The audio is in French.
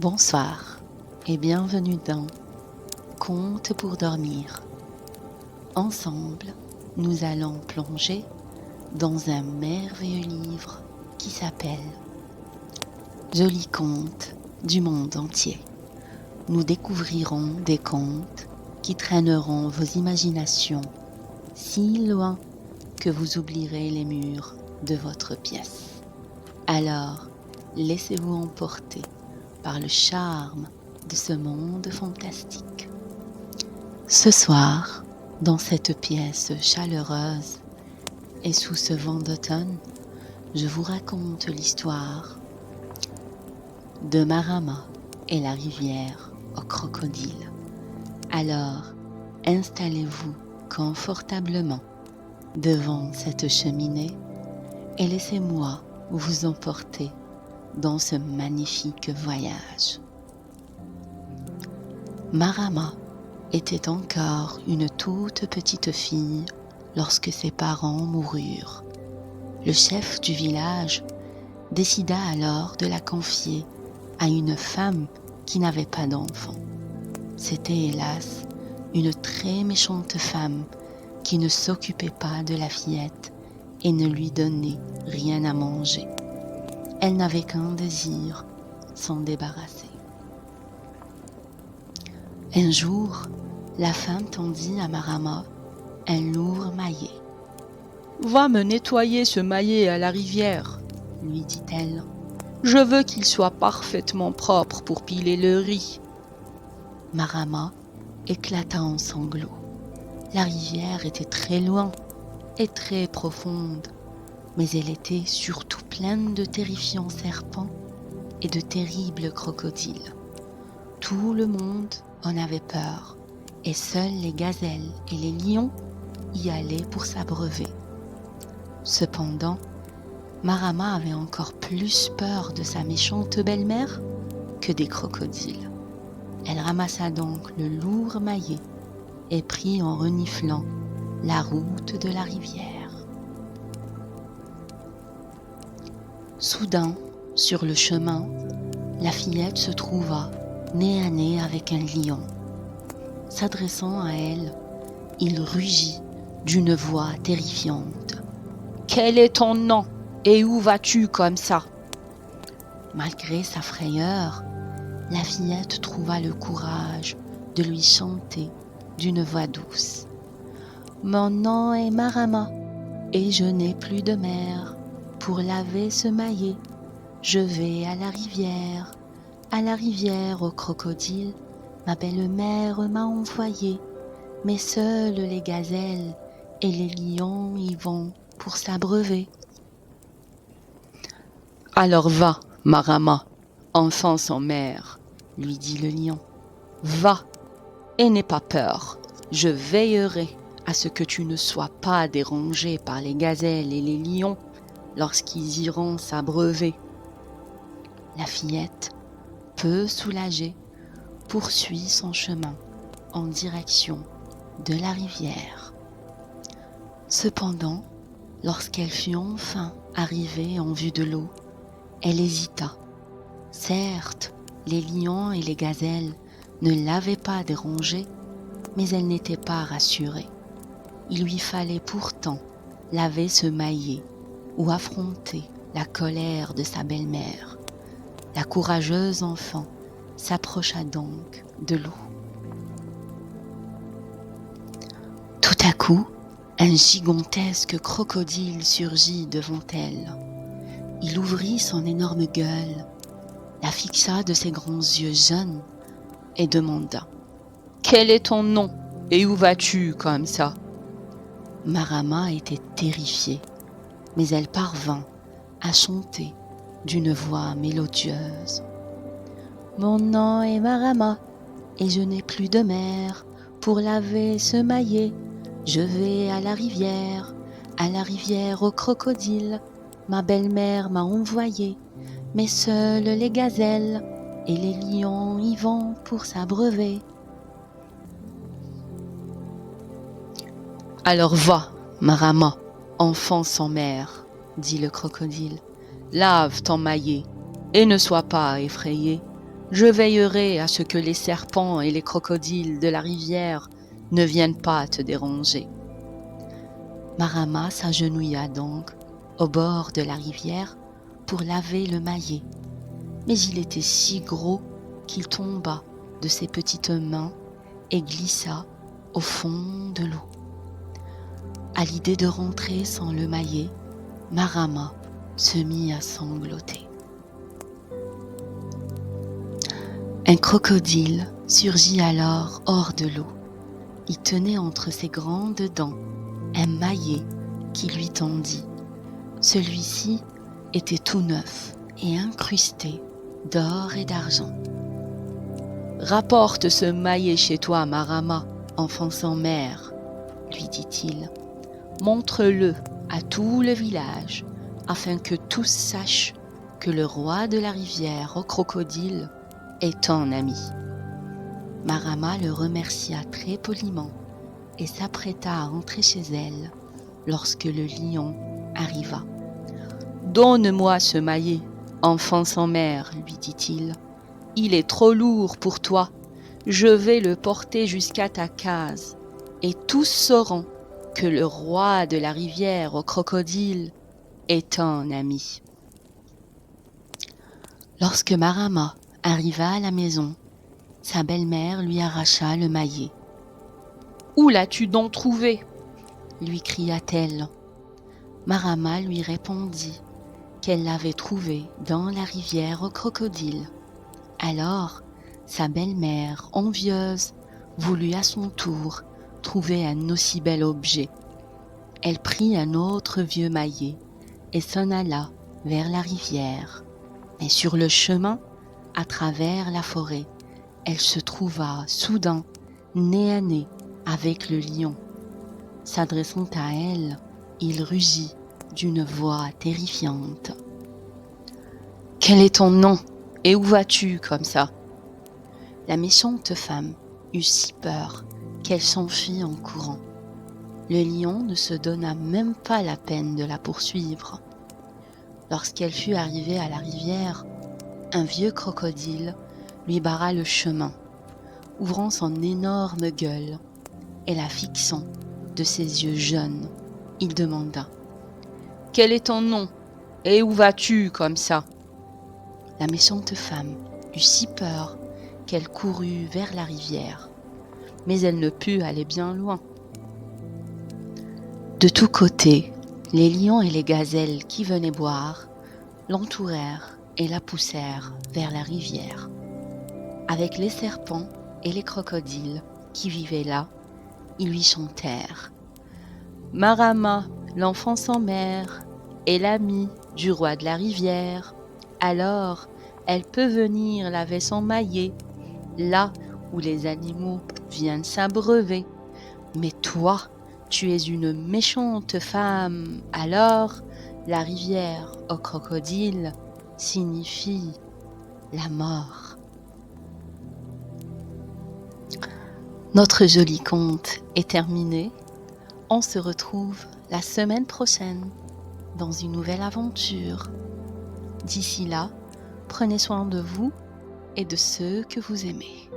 Bonsoir et bienvenue dans Contes pour dormir. Ensemble, nous allons plonger dans un merveilleux livre qui s'appelle Jolis contes du monde entier. Nous découvrirons des contes qui traîneront vos imaginations si loin que vous oublierez les murs de votre pièce. Alors, laissez-vous emporter par le charme de ce monde fantastique. Ce soir, dans cette pièce chaleureuse et sous ce vent d'automne, je vous raconte l'histoire de Marama et la rivière aux crocodiles. Alors, installez-vous confortablement devant cette cheminée et laissez-moi vous emporter dans ce magnifique voyage. Marama était encore une toute petite fille lorsque ses parents moururent. Le chef du village décida alors de la confier à une femme qui n'avait pas d'enfant. C'était hélas une très méchante femme qui ne s'occupait pas de la fillette et ne lui donnait rien à manger. Elle n'avait qu'un désir, s'en débarrasser. Un jour, la femme tendit à Marama un lourd maillet. « Va me nettoyer ce maillet à la rivière, » lui dit-elle. « Je veux qu'il soit parfaitement propre pour piler le riz. » Marama éclata en sanglots. La rivière était très loin et très profonde, mais elle était surtout pleine de terrifiants serpents et de terribles crocodiles. Tout le monde en avait peur, et seuls les gazelles et les lions y allaient pour s'abreuver. Cependant, Marama avait encore plus peur de sa méchante belle-mère que des crocodiles. Elle ramassa donc le lourd maillet et prit en reniflant la route de la rivière. Soudain, sur le chemin, la fillette se trouva nez à nez avec un lion. S'adressant à elle, il rugit d'une voix terrifiante. « Quel est ton nom et où vas-tu comme ça ?» Malgré sa frayeur, la fillette trouva le courage de lui chanter d'une voix douce. « Mon nom est Marama et je n'ai plus de mère. Pour laver ce maillet, je vais à la rivière aux crocodiles. Ma belle-mère m'a envoyé, mais seuls les gazelles et les lions y vont pour s'abreuver. » « Alors va, Marama, enfant sans mère, » lui dit le lion. « Va et n'aie pas peur, je veillerai à ce que tu ne sois pas dérangée par les gazelles et les lions lorsqu'ils iront s'abreuver. » La fillette, peu soulagée, poursuit son chemin en direction de la rivière. Cependant, lorsqu'elle fut enfin arrivée en vue de l'eau, elle hésita. Certes, les lions et les gazelles ne l'avaient pas dérangée, mais elle n'était pas rassurée. Il lui fallait pourtant laver ce maillet ou affronter la colère de sa belle-mère. La courageuse enfant s'approcha donc de l'eau. Tout à coup, un gigantesque crocodile surgit devant elle. Il ouvrit son énorme gueule, la fixa de ses grands yeux jaunes et demanda « Quel est ton nom et où vas-tu comme ça ?» Marama était terrifiée, mais elle parvint à chanter d'une voix mélodieuse. « Mon nom est Marama et je n'ai plus de mère. Pour laver ce maillet, je vais à la rivière aux crocodiles. Ma belle-mère m'a envoyé, mais seuls les gazelles et les lions y vont pour s'abreuver. » « Alors va, Marama, enfant sans mère, » dit le crocodile. « Lave ton maillet et ne sois pas effrayé. Je veillerai à ce que les serpents et les crocodiles de la rivière ne viennent pas te déranger. » Marama s'agenouilla donc au bord de la rivière pour laver le maillet, mais il était si gros qu'il tomba de ses petites mains et glissa au fond de l'eau. À l'idée de rentrer sans le maillet, Marama se mit à sangloter. Un crocodile surgit alors hors de l'eau. Il tenait entre ses grandes dents un maillet qui lui tendit. Celui-ci était tout neuf et incrusté d'or et d'argent. « Rapporte ce maillet chez toi, Marama, enfant sans mère, » lui dit-il. « Montre-le à tout le village, afin que tous sachent que le roi de la rivière aux crocodiles est ton ami. » Marama le remercia très poliment et s'apprêta à rentrer chez elle lorsque le lion arriva. « Donne-moi ce maillet, enfant sans mère, lui dit-il. Il est trop lourd pour toi. Je vais le porter jusqu'à ta case, et tous sauront que le roi de la rivière aux crocodiles est ton ami. » Lorsque Marama arriva à la maison, sa belle-mère lui arracha le maillet. « Où l'as-tu donc trouvé ?» lui cria-t-elle. Marama lui répondit qu'elle l'avait trouvé dans la rivière aux crocodiles. Alors, sa belle-mère, envieuse, voulut à son tour trouver un aussi bel objet. Elle prit un autre vieux maillet et s'en alla vers la rivière. Mais sur le chemin, à travers la forêt, elle se trouva soudain nez à nez avec le lion. S'adressant à elle, il rugit d'une voix terrifiante. « Quel est ton nom et où vas-tu comme ça ?» La méchante femme eut si peur qu'elle s'enfuit en courant. Le lion ne se donna même pas la peine de la poursuivre. Lorsqu'elle fut arrivée à la rivière, un vieux crocodile lui barra le chemin, ouvrant son énorme gueule et la fixant de ses yeux jaunes. Il demanda : « Quel est ton nom et où vas-tu comme ça ?» La méchante femme eut si peur qu'elle courut vers la rivière, mais elle ne put aller bien loin. De tous côtés, les lions et les gazelles qui venaient boire l'entourèrent et la poussèrent vers la rivière. Avec les serpents et les crocodiles qui vivaient là, ils lui chantèrent : « Marama, l'enfant sans mère, est l'ami du roi de la rivière. Alors, elle peut venir laver son maillet, là où les animaux viennent s'abreuver. Mais toi, tu es une méchante femme, alors la rivière aux crocodiles signifie la mort. » Notre joli conte est terminé. On se retrouve la semaine prochaine dans une nouvelle aventure. D'ici là, prenez soin de vous et de ceux que vous aimez.